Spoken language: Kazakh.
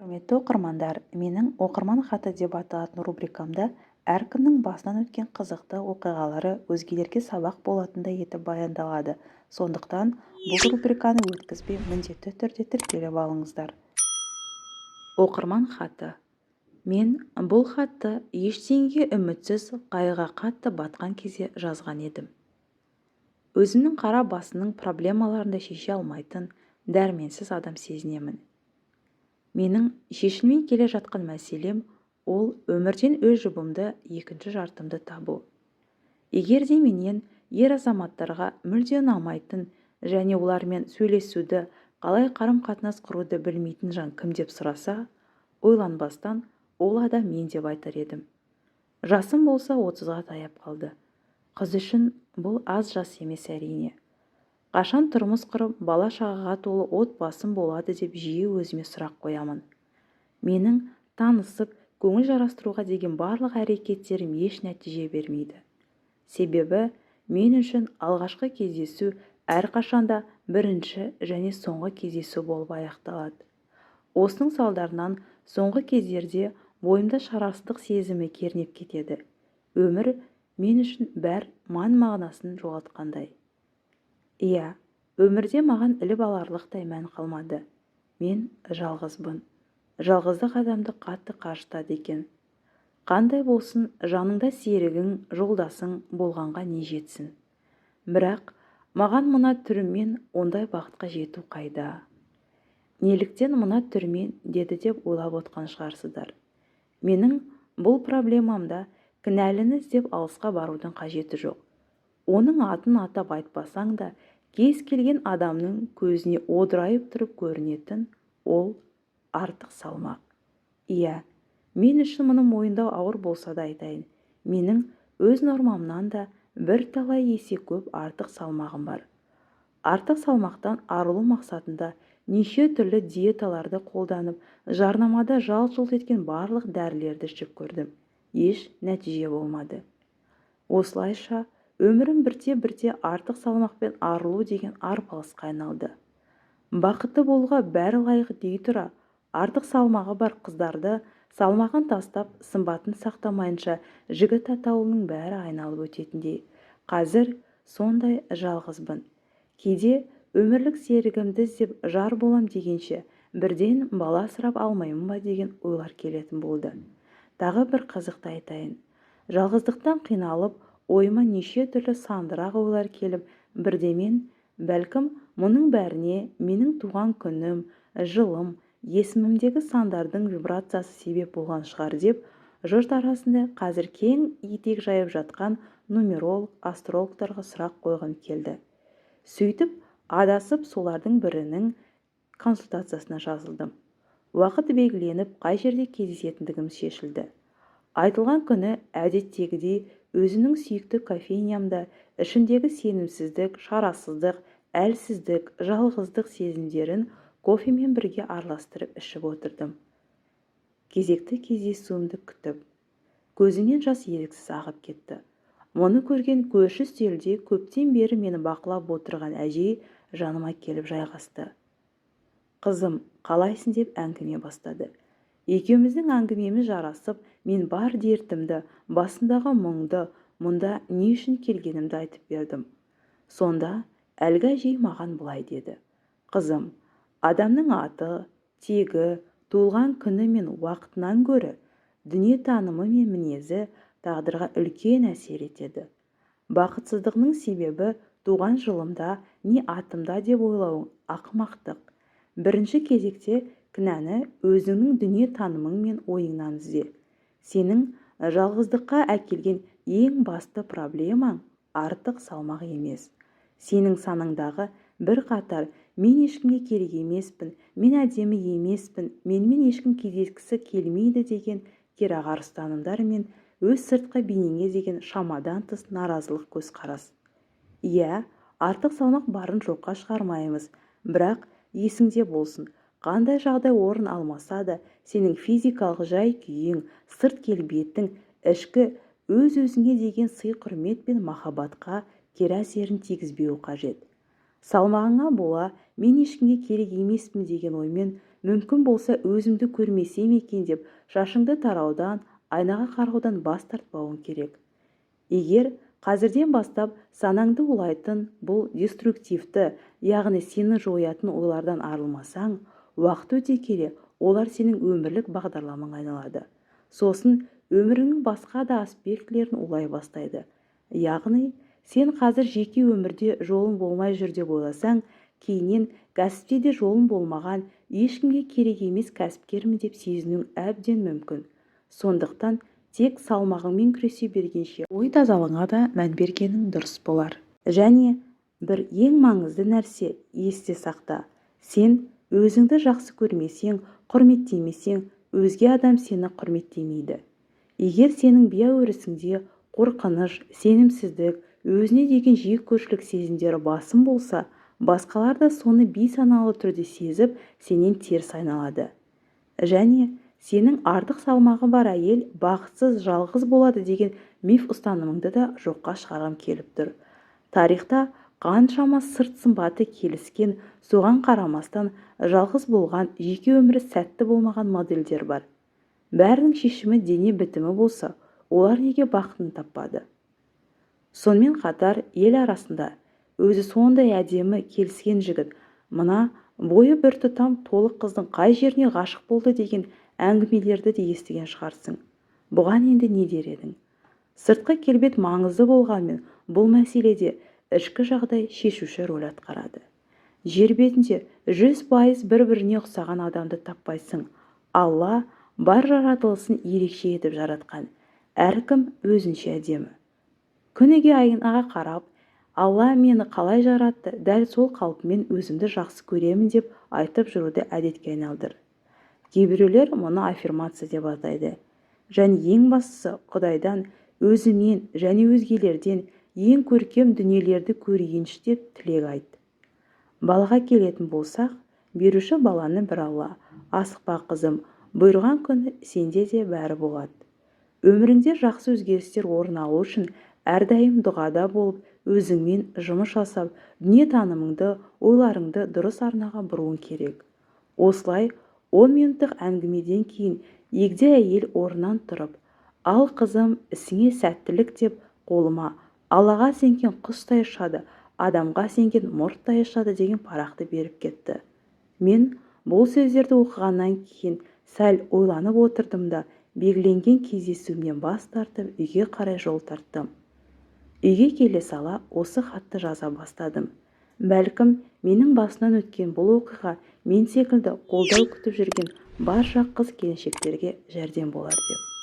Құрметті оқырмандар, менің оқырман хаты деп аталатын рубрикамда әркімнің басынан өткен қызықты оқиғалары өзгелерге сабақ болатындай етіп баяндалады. Сондықтан бұл рубриканы өткізбей міндетті түрде тіркеліп алыңыздар. Оқырман хаты. Мен бұл хатты ештеңеге үмітсіз, қайғыға қатты батқан кезде жазған едім. Өзімнің қара басының проблемаларында шеше алмайтын, дәрменсіз адам сезінемін. Менің шешілмей келе жатқан мәселем ол өмірден өз жұбымды, екінші жартымды табу. Егер де менен ер азаматтарға мүлде ұнамайтын және олармен сөйлесуді, қалай қарым-қатынас құруды білмейтін жан кім деп сұраса, ойланбастан ол адам мен деп айтар едім. Жасым болса 30-ға таяп қалды. Қыз үшін бұл аз жас емес әрине. Қашан тұрмыс құрып, бала-шағаға толы отбасым болады деп жиі өзіме сұрақ қоямын. Менің танысып, көңіл жарастыруға деген барлық әрекеттерім еш нәтиже бермейді. Себебі мен үшін алғашқы кездесу әрқашанда бірінші және соңғы кездесу болып аяқталады. Осының салдарынан соңғы кездерде бойымда шарасыздық сезімі кернеп кетеді. Өмір мен үшін бәр мән-мағынасын жоғалтқандай. Иә, өмірде маған іліп аларлықтай мән қалмады. Мен жалғызбын. Жалғыздық адамды қатты қажытады екен. Қандай болсын, жаныңда серігің, жолдасың болғанға не жетсін. Бірақ маған мына түріммен ондай бақытқа жету қайда? Неліктен мына түрмен деді деп ойлап отқан шығарсыздар. Менің бұл проблемамда кінәліні іздеп алысқа барудың қажеті жоқ. Оның атын атап айтпасаң да, кез келген адамның көзіне одырайып тұрып көрінетін ол артық салмақ. Иә, мен үшін мұны мойындау ауыр болса да айтайын. Менің өз нормамнан да бірталай есе көп артық салмағым бар. Артық салмақтан арылу мақсатында неше түрлі диеталарды қолданып, жарнамада жалт-жұлт еткен барлық дәрілерді ішіп көрдім. Еш нәтиже болмады. Осылайша өмірім бірте-бірте артық салмақпен арылу деген арпалысқа айналды. Бақытты болуға бәрі лайық дей тұра, артық салмағы бар қыздарды салмағын тастап, сымбатын сақтамайынша жігіт атаулының бәрі айналып өтетіндей. Қазір сондай жалғызбын. Кейде өмірлік серігімді іздеп жар болам дегенше, бірден бала асырап алмаймын ба деген ойлар келетін болды. Тағы бір қызықты айтайын. Жалғыздықтан қиналып, ойыма неше түрлі сандырақ ойлар келіп, бірде мен, бәлкім мұның бәріне менің туған күнім, жылым, есімімдегі сандардың вибрациясы себеп болған шығар деп, жұрт арасында қазір кең етек жайып жатқан нумеролог, астрологтарға сұрақ қойғым келді. Сөйтіп, адасып солардың бірінің консультациясына жазылдым. Уақыт белгіленіп, қай жерде кездесетіндігім шешілді. Айтылған күні әдеттегідей өзінің сүйікті кофейнямда ішіндегі сенімсіздік, шарасыздық, әлсіздік, жалғыздық сезімдерін кофемен бірге араластырып ішіп отырдым. Кезекті кездесуімді күтіп, көзімнен жас еріксіз ағып кетті. Мұны көрген көрші үстелде көптен бері мені бақылап отырған әжей жаныма келіп жайғасты. Қызым, қалайсың деп әңгіме бастады. Екеуміздің әңгімеміз жарасып, мен бар дертімді, басындағы мұңды, мұнда не үшін келгенімді айтып бердім. Сонда әлгі әжей маған былай деді. Қызым, адамның аты, тегі, туылған күні мен уақытынан гөрі, дүниетанымы мен мінезі тағдырға үлкен әсер етеді. Бақытсыздығының себебі туған жылымда не атымда деп ойлауың ақымақтық. Бірінші кезекте кінәні өзіңнің дүниетанымың мен ойыңнан ізде. Сенің жалғыздыққа әкелген ең басты проблемаң артық салмақ емес. Сенің санаңдағы бір қатар мен ешкімге керек емеспін, мен әдемі емеспін, менімен ешкім кездескісі келмейді деген керағар ұстанымдар мен өз сыртқы бейнеңе деген шамадан тыс наразылық көзқарас. Иә, артық салмақ барын жоққа шығармаймыз, бірақ есіңде болсын, қандай жағдай орын алмаса да, сенің физикалық жай-күйің, сырт келбетің, ішкі өз-өзіңе деген сый-құрмет пен махаббатқа кері әсерін тигізбеуі қажет. Салмағыңа бола, мен ешкімге керек емеспін деген оймен мүмкін болса өзімді көрмесем екен деп шашыңды тараудан, айнаға қараудан бас тартпауың керек. Егер қазірден бастап санаңды улайтын бұл деструктивті, яғни сені жоятын ойлардан арылмасаң, уақыт өте келе олар сенің өмірлік бағдарламаң айналады. Сосын өміріңнің басқа да аспектілерін улай бастайды. Яғни, сен қазір жеке өмірде жолың болмай жүр деп ойласаң, кейіннен кәсіпте де жолың болмаған, ешкімге керек емес кәсіпкермін деп сезінуің әбден мүмкін. Сондықтан тек салмағыңмен күресе бергенше ой тазалығыңа да мән бергенің дұрыс болар. Және бір ең маңызды нәрсе есте сақта. Сен өзіңді жақсы көрмесең, құрметтемесең, өзге адам сені құрметтемейді. Егер сенің бейәурісіңде қорқыныш, сенімсіздік, өзіне деген жеккөршілік сезімдері басым болса, басқалар да соны бейсаналы түрде сезіп, сенен теріс айналады. Және сенің артық салмағы бар әйел бақытсыз, жалғыз болады деген миф ұстанымыңды да жоққа шығарғым келіп тұр. Тарихта қаншама сырт сымбаты келіскен, соған қарамастан жалғыз болған, жеке өмірі сәтті болмаған модельдер бар. Бәрінің шешімі дене бітімі болса, олар неге бақытын таппады? Сонымен қатар ел арасында өзі сондай әдемі келіскен жігіт, мына бойы бір тұтам толық қыздың қай жеріне ғашық болды деген әңгімелерді де естіген шығарсың. Бұған енді не дер едің? Сыртқы келбет маңызды болғанмен, бұл мәселеде ішкі жағдай шешуші рөл атқарады. Жер бетінде 100% бір-біріне ұқсаған адамды таппайсың. Алла бар жаратылысын ерекше етіп жаратқан. Әркім өзінше әдемі. Күніге айнаға қарап, Алла мені қалай жаратты, дәл сол қалпымен өзімді жақсы көремін деп айтып жүруді әдетке айналдыр. Кейбіреулер мұны аффирмация деп атайды. Және ең бастысы Құдайдан, өзімен және өзгелерден ең көркем дүниелерді көрейінші деп тілек айт. Балаға келетін болсақ, беруші баланы бір Алла. Асықпа қызым, бұйырған күні сенде де бәрі болады. Өміріңде жақсы өзгерістер орын алу үшін әрдайым дұғада болып, өзіңмен жұмыс жасап, дүние танымыңды, ойларыңды дұрыс арнаға бұруың керек. Осылай 10 минуттық әңгімеден кейін егде әйел орнынан тұрып, ал қызым, ісіңе сәттілік деп қолыма Аллаға сенген құстай ұшады, адамға сенген мұрттай ұшады деген парақты беріп кетті. Мен бұл сөздерді оқығаннан кейін сәл ойланып отырдым да, белгіленген кездесуімнен бас тартып, үйге қарай жол тарттым. Үйге келе сала осы хатты жаза бастадым. Бәлкім, менің басынан өткен бұл оқиға мен секілді қолдау күтіп жүрген барша қыз келіншектерге жәрдем болар деп.